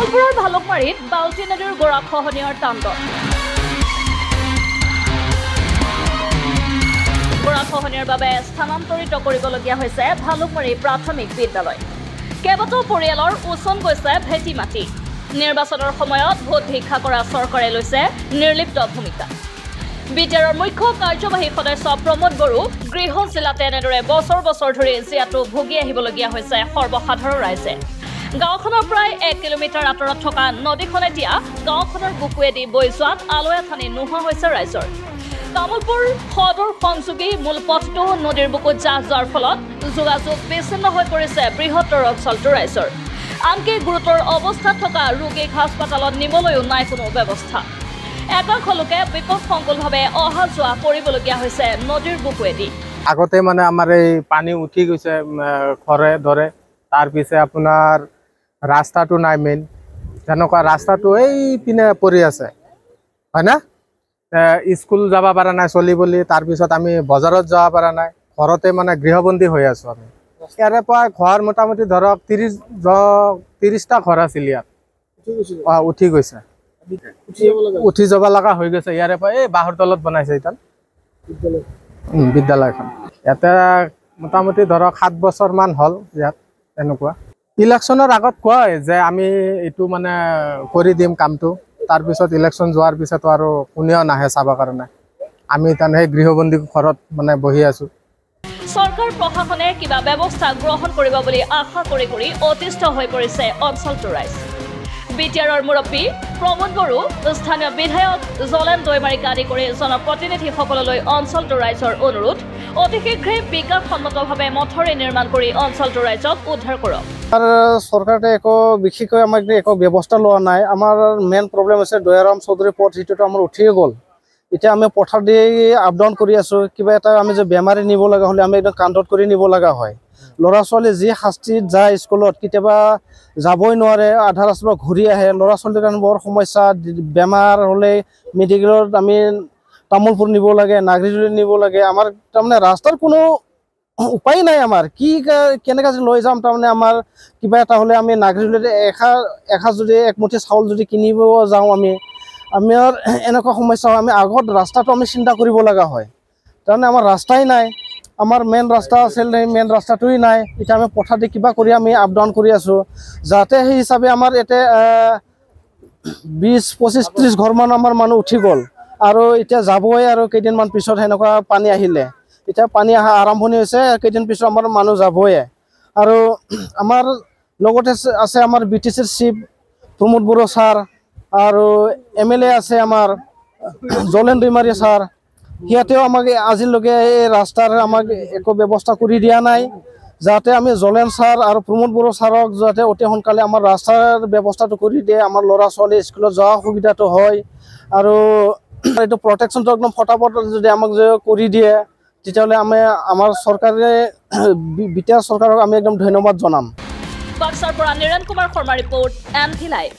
তামুলপুৰৰ ভালুকমাৰীত বাল্টি নদীৰ গৰাখহনীয়াৰ তাণ্ডৱ। গৰাখহনীয়াৰ বাবে স্থানান্তৰিত কৰিবলগীয়া হৈছে ভালুকমাৰী প্ৰাথমিক বিদ্যালয়। কেইবাটাও পৰিয়ালৰ উচন গৈছে ভেটি মাটি। নিৰ্বাচনৰ সময়ত ভোট ভিক্ষা কৰা চৰকাৰে লৈছে নিৰ্লিপ্ত ভূমিকা। বিটিআৰৰ মুখ্য কাৰ্যবাহী সদস্য প্ৰমোদ বড়ো গৃহ জিলাতে এনেদৰে বছৰ বছৰ ধৰি জীয়াতু ভুগি আহিবলগীয়া হৈছে সৰ্বসাধাৰণ ৰাইজে। গাঁওখনৰ প্ৰায় 1 কিলোমিটাৰ আঁতৰত থকা নদীখন এতিয়া গাঁওখনৰ বুকুৱেদি বৈ যোৱাত আলৈআথানি নোহোৱা হৈছে ৰাইজৰ। তামুলপুৰ সদৰ সংযোগী মূল পথটো নদীৰ বুকুত জাহ যোৱাৰ ফলত যোগাযোগ বিচ্ছিন্ন হৈ পৰিছে বৃহত্তৰ অঞ্চলটোৰ ৰাইজৰ। আনকি গুৰুতৰ অৱস্থাত থকা ৰোগীক হাস্পতালত নিবলৈও নাই কোনো ব্যৱস্থা। একাংশ লোকে বিপদসংকুলভাৱে অহা যোৱা কৰিবলগীয়া হৈছে নদীৰ বুকুৱেদি। আগতে মানে আমাৰ এই পানী উঠি গৈছে ঘৰে ধৰে, তাৰপিছে আপোনাৰ ৰাস্তাটো নাই, মেইন যেনেকুৱা ৰাস্তাটো এই পিনে পৰি আছে, হয় না? স্কুল যাব পৰা নাই চলিবলৈ, তাৰপিছত আমি বজাৰত যাব পৰা নাই, ঘৰতে মানে গৃহবন্দী হৈ আছোঁ আমি। ইয়াৰে পৰা ঘৰ মোটামুটি ধৰক 30টা ঘৰ আছিল ইয়াত, উঠি গৈছে, উঠি যাব লগা হৈ গৈছে। ইয়াৰে পৰা এই বাঁহৰ তলত বনাইছে এতিয়া বিদ্যালয়খন। ইয়াতে মোটামুটি ধৰক 7 বছৰমান হ'ল ইয়াত এনেকুৱা। ইলেকশ্যনৰ আগত কয় যে আমি এইটো মানে কৰি দিম কামটো, তাৰপিছত ইলেকশ্যন যোৱাৰ পিছতো আৰু কোনেও নাহে চাবৰ কাৰণে। আমি তাৰমানে সেই গৃহবন্দী ঘৰত মানে বহি আছোঁ। চৰকাৰ প্ৰশাসনে কিবা ব্যৱস্থা গ্ৰহণ কৰিব বুলি আশা কৰি অতিষ্ঠ হৈ পৰিছে অঞ্চলটোৰ ৰাইজ। বিটিআৰৰ মুৰব্বী প্ৰমোদ বড়ো, স্থানীয় বিধায়ক জলেন দৈমাৰীকে আদি কৰি জনপ্ৰতিনিধিসকললৈ অঞ্চলটোৰ ৰাইজৰ অনুৰোধ, অতি শীঘ্ৰে বিকাশসন্মতভাৱে মথৰি নিৰ্মাণ কৰি অঞ্চলটোৰ ৰাইজক উদ্ধাৰ কৰক। চৰকাৰে একো বিশেষকৈ আমাক একো ব্যৱস্থা লোৱা নাই। আমাৰ মেইন প্ৰব্লেম হৈছে দয়াৰাম চৌধুৰী পথ, যিটোতো আমাৰ উঠিয়ে গ'ল। এতিয়া আমি পথাৰ দি আপ ডাউন কৰি আছোঁ। কিবা এটা আমি যে বেমাৰী নিব লগা হ'লে আমি একদম কান্ধত কৰি নিব লগা হয়। ল'ৰা ছোৱালী যি শাস্তিত যায় স্কুলত, কেতিয়াবা যাবই নোৱাৰে, আধা ৰাস্তাৰ পৰা ঘূৰি আহে। ল'ৰা ছোৱালীৰ কাৰণে বৰ সমস্যা। বেমাৰ হ'লে মেডিকেলত আমি তামোলপুৰ নিব লাগে, নাগৰিজুলি নিব লাগে। আমাৰ তাৰমানে ৰাস্তাৰ কোনো উপায় নাই। আমাৰ কেনেকৈ লৈ যাম, তাৰমানে আমাৰ কিবা এটা হ'লে আমি নাগৰিজুলিত এসাঁজ যদি একমুঠি চাউল যদি কিনিব যাওঁ, আমাৰ এনেকুৱা সমস্যা হয়। আমি আগত ৰাস্তাটো আমি চিন্তা কৰিব লগা হয়, তাৰমানে আমাৰ ৰাস্তাই নাই। আমাৰ মেইন ৰাস্তা আছিল, সেই মেইন ৰাস্তাটোৱেই নাই। এতিয়া আমি পথাৰ দি কিবা কৰি আমি আপ ডাউন কৰি আছোঁ, যাতে সেই হিচাপে আমাৰ ইয়াতে 20, 25, 30 ঘৰমান আমাৰ মানুহ উঠি গ'ল। আৰু এতিয়া যাবই আৰু কেইদিনমান পিছত সেনেকুৱা পানী আহিলে। এতিয়া পানী অহা আৰম্ভণি হৈছে, কেইদিন পিছত আমাৰ মানুহ যাবই। আৰু আমাৰ লগতে আছে আমাৰ BTCৰ চিফ প্ৰমোদ বড়ো ছাৰ, আৰু MLA আছে আমাৰ জলেন দৈমাৰী ছাৰ। সিহঁতেও আমাক আজিলৈকে এই ৰাস্তাৰ আমাক একো ব্যৱস্থা কৰি দিয়া নাই। যাতে আমি জলেন ছাৰ আৰু প্ৰমোদ বড়ো ছাৰক যাতে অতি সোনকালে আমাৰ ৰাস্তাৰ ব্যৱস্থাটো কৰি দিয়ে, আমাৰ ল'ৰা ছোৱালী স্কুলত যোৱা সুবিধাটো হয়। আৰু এইটো প্ৰটেকশ্যনটো একদম ফটাফট যদি আমাক কৰি দিয়ে, তেতিয়াহ'লে আমাৰ চৰকাৰে বিটিআৰ চৰকাৰক আমি একদম ধন্যবাদ জনাম। বাক্সাৰ পৰা Niran Kumar Sharma report, MT live.